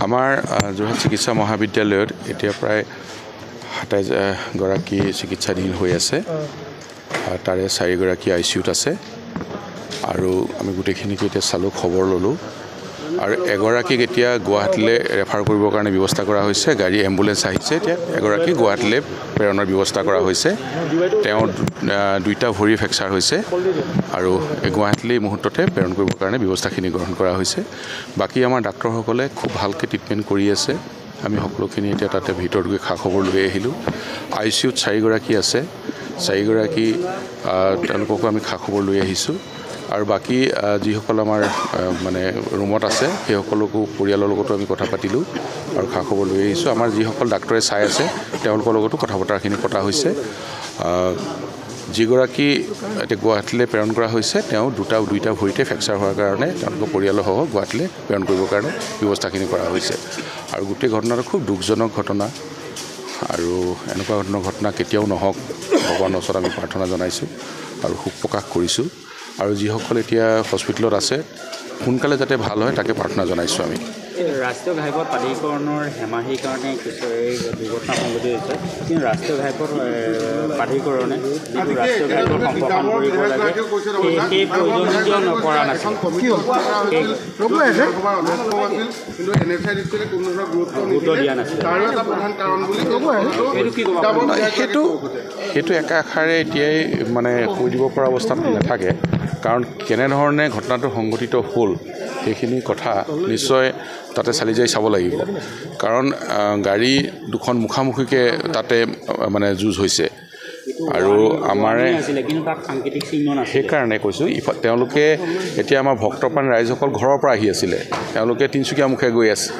আমাৰ যোৰহাট চিকিৎসা মহাবিদ্যালয়ত এতিয়া প্ৰায় ২৭ গৰাকী চিকিৎসাধীন হৈ আছে তাৰে ৪ গৰাকী আইচিইউত আছে আৰু আমি গোটেইখিনিকে এতিয়া চালোঁ খবৰ ল'লোঁ আৰু এগৰাকীক এতিয়া গুৱাহাটীলৈ ৰেফাৰ কৰিবৰ কাৰণে ব্যৱস্থা কৰা হৈছে গাড়ী এম্বুলেন্স আহিছে এতিয়া এগৰাকী গুৱাহাটীলৈ প্ৰেৰণৰ ব্যৱস্থা কৰা হৈছে তেওঁ দুইটা ভৰি ফ্ৰেকচাৰ হৈছে আৰু গুৱাহাটীলৈ এই মুহূৰ্ততে প্ৰেৰণ কৰিবৰ কাৰণে ব্যৱস্থাখিনি গ্ৰহণ কৰা হৈছে বাকী আমাৰ ডাক্তৰসকলে খুব ভালকৈ ট্ৰিটমেণ্ট কৰি আছে আমি সকলোখিনি এতিয়া তাতে ভিতৰত গৈ খা খবৰ লৈ আহিলোঁ আইচিইউত ৪ গৰাকী আছে ৪ গৰাকী তেওঁলোককো আমি খা খবৰ লৈ আহিছোঁ আৰু বাকী যিসকল আমাৰ মানে ৰুমত আছে সেইসকলকো পৰিয়ালৰ লগতো আমি কথা পাতিলোঁ আৰু খা খবৰ লৈ আহিছোঁ আমাৰ যিসকল ডাক্তৰে চাই আছে তেওঁলোকৰ লগতো কথা বতৰাখিনি পতা হৈছে যিগৰাকী এতিয়া গুৱাহাটীলৈ প্ৰেৰণ কৰা হৈছে তেওঁ দুইটা ভৰিতে ফ্ৰেকচাৰ হোৱাৰ কাৰণে তেওঁলোকৰ পৰিয়ালসহ গুৱাহাটীলৈ প্ৰেৰণ কৰিবৰ কাৰণে ব্যৱস্থাখিনি কৰা হৈছে আৰু গোটেই ঘটনাটো খুব দুখজনক ঘটনা আৰু এনেকুৱা ধৰণৰ ঘটনা কেতিয়াও নহওক ভগৱানৰ ওচৰত আমি প্ৰাৰ্থনা জনাইছোঁ আৰু শোক প্ৰকাশ কৰিছোঁ আৰু যিসকল এতিয়া হস্পিটেলত আছে সোনকালে যাতে ভাল হয় তাকে প্ৰাৰ্থনা জনাইছোঁ আমি ৰাষ্ট্ৰীয় ঘাইপথ প্ৰাধিকৰণৰ হেমাহিৰ কাৰণে কিছু এই দুৰ্ঘটনা সংঘটিত হৈছে কিন্তু ৰাষ্ট্ৰীয় ঘাইপথ প্ৰাধিকৰণে যিটো ৰাষ্ট্ৰীয় ঘাইপথ সম্প্ৰসাৰণ কৰিব লাগে সেই প্ৰয়োজনীয় নকৰা নাছিল গুৰুত্ব দিয়া নাছিল সেইটো একা আষাৰে এতিয়াই মানে কৈ দিব পৰা অৱস্থাত নাথাকে কাৰণ কেনেধৰণে ঘটনাটো সংঘটিত হ'ল সেইখিনি কথা নিশ্চয় তাতে চালি যাই চাব লাগিব কাৰণ গাড়ী দুখন মুখামুখিকৈ তাতে মানে যুঁজ হৈছে আৰু আমাৰে সেইকাৰণে কৈছোঁ তেওঁলোকে এতিয়া আমাৰ ভক্তপ্ৰাণ ৰাইজসকল ঘৰৰ পৰা আহি আছিলে তেওঁলোকে তিনিচুকীয়া মুখে গৈ আছে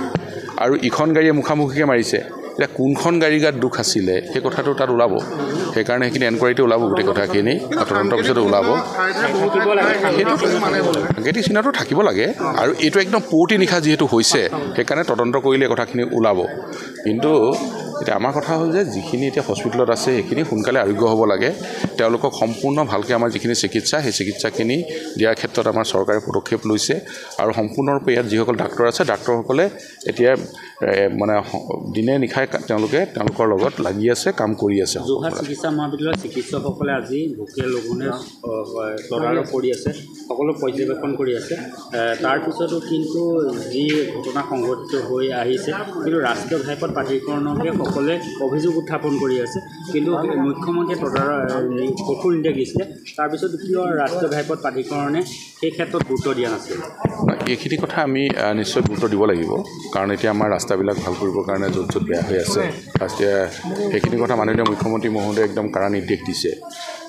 আৰু ইখন গাড়ীয়ে মুখামুখিকৈ মাৰিছে এতিয়া কোনখন গাড়ী গাত দুখ আছিলে সেই কথাটো তাত ওলাব সেইকাৰণে সেইখিনি এনকুৱাৰীটো ওলাব গোটেই কথাখিনি তদন্তৰ পিছতো ওলাব সাংকেতিক চিহ্নটো থাকিব লাগে আৰু এইটো একদম পুৱতি নিশা যিহেতু হৈছে সেইকাৰণে তদন্ত কৰিলে কথাখিনি ওলাব কিন্তু এতিয়া আমাৰ কথা হ'ল যে যিখিনি এতিয়া হস্পিটেলত আছে সেইখিনি সোনকালে আৰোগ্য হ'ব লাগে তেওঁলোকক সম্পূৰ্ণ ভালকৈ আমাৰ যিখিনি চিকিৎসা সেই চিকিৎসাখিনি দিয়াৰ ক্ষেত্ৰত আমাৰ চৰকাৰে পদক্ষেপ লৈছে আৰু সম্পূৰ্ণৰূপে ইয়াত যিসকল ডাক্তৰ আছে ডাক্তৰসকলে এতিয়া মানে দিনে নিশাই তেওঁলোকৰ লগত লাগি আছে কাম কৰি আছে যোৰহাট চিকিৎসা মহাবিদ্যালয়ৰ চিকিৎসকসকলে আজি ভোকে লঘোণে তদাৰক কৰি আছে সকলো পৰ্যবেক্ষণ কৰি আছে তাৰপিছতো কিন্তু যি ঘটনা সংঘটিত হৈ আহিছে কিন্তু ৰাষ্ট্ৰীয় ঘাইপথ প্ৰাধিকৰণকে সকলোৱে অভিযোগ উত্থাপন কৰি আছে কিন্তু মুখ্যমন্ত্ৰীয়ে কঠোৰ নিৰ্দেশ দিছিলে তাৰপিছত কিয় ৰাষ্ট্ৰীয় ঘাইপথ প্ৰাধিকৰণে সেই ক্ষেত্ৰত গুৰুত্ব দিয়া নাছিল এইখিনি কথা আমি নিশ্চয় গুৰুত্ব দিব লাগিব কাৰণ এতিয়া আমাৰ ৰাস্তাবিলাক ভাল কৰিবৰ কাৰণে য'ত বেয়া হৈ আছে সেইখিনি কথা মাননীয় মুখ্যমন্ত্ৰী মহোদয়ে একদম কাৰা নিৰ্দেশ দিছে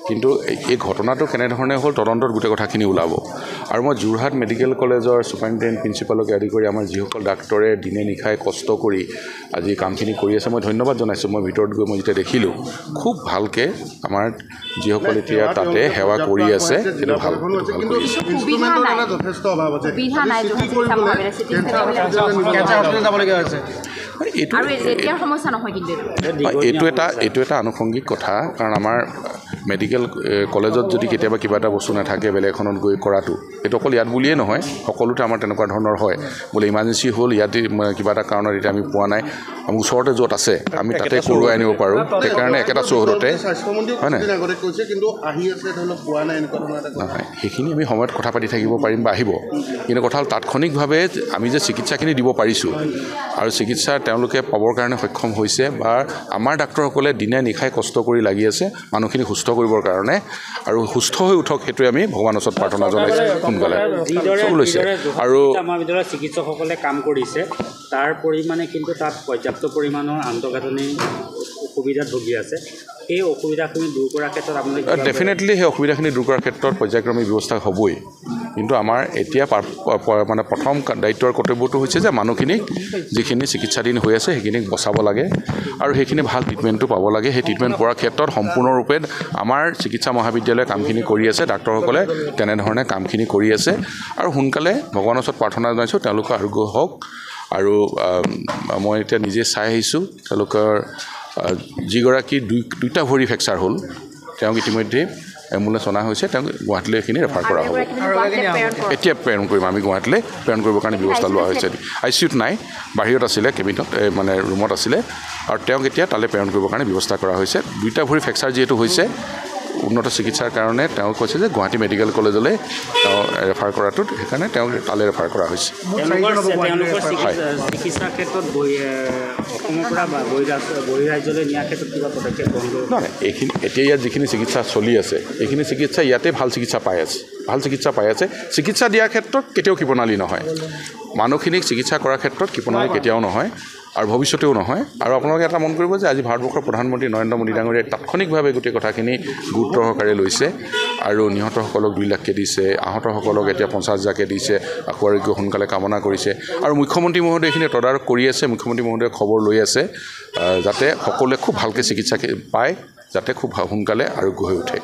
কিন্তু এই ঘটনাটো কেনেধৰণে হ'ল তদন্তত গোটেই কথাখিনি ওলাব আৰু মই যোৰহাট মেডিকেল কলেজৰ ছুপাৰিণ্টেণ্ডেণ্ট প্ৰিন্সিপালকে আদি কৰি আমাৰ যিসকল ডাক্তৰে দিনে নিশাই কষ্ট কৰি আজি কামখিনি কৰি আছে মই ধন্যবাদ জনাইছোঁ মই ভিতৰত গৈ মই যেতিয়া দেখিলোঁ খুব ভালকৈ আমাৰ যিসকল এতিয়া তাতে সেৱা কৰি আছে সেইটো ভাল এইটো এটা আনুষংগিক কথা কাৰণ আমাৰ মেডিকেল কলেজত যদি কেতিয়াবা কিবা এটা বস্তু নাথাকে বেলেগ এখনত গৈ কৰাটো এইটো অকল ইয়াত বুলিয়েই নহয় সকলোতে আমাৰ তেনেকুৱা ধৰণৰ হয় বোলে ইমাৰ্জেঞ্চি হ'ল ইয়াতে কিবা এটা কাৰণত এতিয়া আমি পোৱা নাই আমি ওচৰতে য'ত আছে আমি তাতে কৰোৱাই আনিব পাৰোঁ সেইকাৰণে একেটা চৌহদতে হয় নাই নহয় সেইখিনি আমি সময়ত কথা পাতি থাকিব পাৰিম বা আহিব কিন্তু কথা হ'ল তাৎক্ষণিকভাৱে আমি যে চিকিৎসাখিনি দিব পাৰিছোঁ আৰু চিকিৎসা তেওঁলোকে পাবৰ কাৰণে সক্ষম হৈছে বা আমাৰ ডাক্তৰসকলে দিনে নিশাই কষ্ট কৰি লাগি আছে মানুহখিনি সুস্থ কৰিবৰ কাৰণে আৰু সুস্থ হৈ উঠক সেইটোৱে আমি ভগৱানৰ ওচৰত প্ৰাৰ্থনা জনাইছোঁ সোনকালে লৈছে আৰু মহাবিদ্যালয়ৰ চিকিৎসকসকলে কাম কৰিছে তাৰ পৰিমাণে কিন্তু তাত পৰ্যাপ্ত পৰিমাণৰ আন্তঃগাঁথনি অসুবিধাত ভুগি আছে সেই অসুবিধাখিনি দূৰ কৰাৰ ক্ষেত্ৰত আপোনালোকে ডেফিনেটলি সেই অসুবিধাখিনি দূৰ কৰাৰ ক্ষেত্ৰত পৰ্যায়ক্ৰমী ব্যৱস্থা হ'বই কিন্তু আমাৰ এতিয়া মানে প্ৰথম দায়িত্বৰ কৰ্তব্যটো হৈছে যে মানুহখিনিক যিখিনি চিকিৎসাধীন হৈ আছে সেইখিনিক বচাব লাগে আৰু সেইখিনি ভাল ট্ৰিটমেণ্টটো পাব লাগে সেই ট্ৰিটমেণ্ট পোৱাৰ ক্ষেত্ৰত সম্পূৰ্ণৰূপে আমাৰ চিকিৎসা মহাবিদ্যালয়ে কামখিনি কৰি আছে ডাক্তৰসকলে তেনেধৰণে কামখিনি কৰি আছে আৰু সোনকালে ভগৱানৰ ওচৰত প্ৰাৰ্থনা জনাইছোঁ তেওঁলোকৰ আৰোগ্য হওক আৰু মই এতিয়া নিজে চাই আহিছোঁ তেওঁলোকৰ যিগৰাকী দুইটা ভৰি ফ্ৰেকচাৰ হ'ল তেওঁক ইতিমধ্যে এম্বুলেঞ্চ অনা হৈছে তেওঁক গুৱাহাটীলৈ এইখিনি ৰেফাৰ কৰা হ'ব এতিয়া প্ৰেৰণ কৰিম আমি গুৱাহাটীলৈ প্ৰেৰণ কৰিবৰ কাৰণে ব্যৱস্থা লোৱা হৈছে ICUত নাই বাহিৰত আছিলে কেবিনত মানে ৰুমত আছিলে আৰু তেওঁক এতিয়া তালৈ প্ৰেৰণ কৰিবৰ কাৰণে ব্যৱস্থা কৰা হৈছে দুইটা ভৰি ফ্ৰেকচাৰ যিহেতু হৈছে উন্নত চিকিৎসাৰ কাৰণে তেওঁ কৈছে যে গুৱাহাটী মেডিকেল কলেজলৈ তেওঁ ৰেফাৰ কৰাটোত সেইকাৰণে তেওঁক তালৈ ৰেফাৰ কৰা হৈছে চিকিৎসাৰ ক্ষেত্ৰত অসমৰ পৰা বহিৰাজ্যলৈ নিয়াৰ ক্ষেত্ৰত কিবা পদক্ষেপ গ্ৰহণ কৰিব নহয় এইখিনি এতিয়া ইয়াত যিখিনি চিকিৎসা চলি আছে এইখিনি চিকিৎসা ইয়াতে ভাল চিকিৎসা পাই আছে চিকিৎসা দিয়াৰ ক্ষেত্ৰত কেতিয়াও কৃপণালী নহয় মানুহখিনিক চিকিৎসা কৰাৰ ক্ষেত্ৰত কৃপণালী কেতিয়াও নহয় আৰু ভৱিষ্যতেও নহয় আৰু আপোনালোকে এটা মন কৰিব যে আজি ভাৰতবৰ্ষৰ প্ৰধানমন্ত্ৰী নৰেন্দ্ৰ মোদী ডাঙৰীয়াই তাৎক্ষণিকভাৱে গোটেই কথাখিনি গুৰুত্ব সহকাৰে লৈছে আৰু নিহতসকলক 2 লাখকৈ দিছে আহতসকলক এতিয়া 50,000কৈ দিছে আকৌ আৰোগ্য সোনকালে কামনা কৰিছে আৰু মুখ্যমন্ত্ৰী মহোদয়ে এইখিনি তদাৰক কৰি আছে মুখ্যমন্ত্ৰী মহোদয়ে খবৰ লৈ আছে যাতে সকলোৱে খুব ভালকৈ চিকিৎসা পায় যাতে খুব সোনকালে আৰোগ্য হৈ উঠে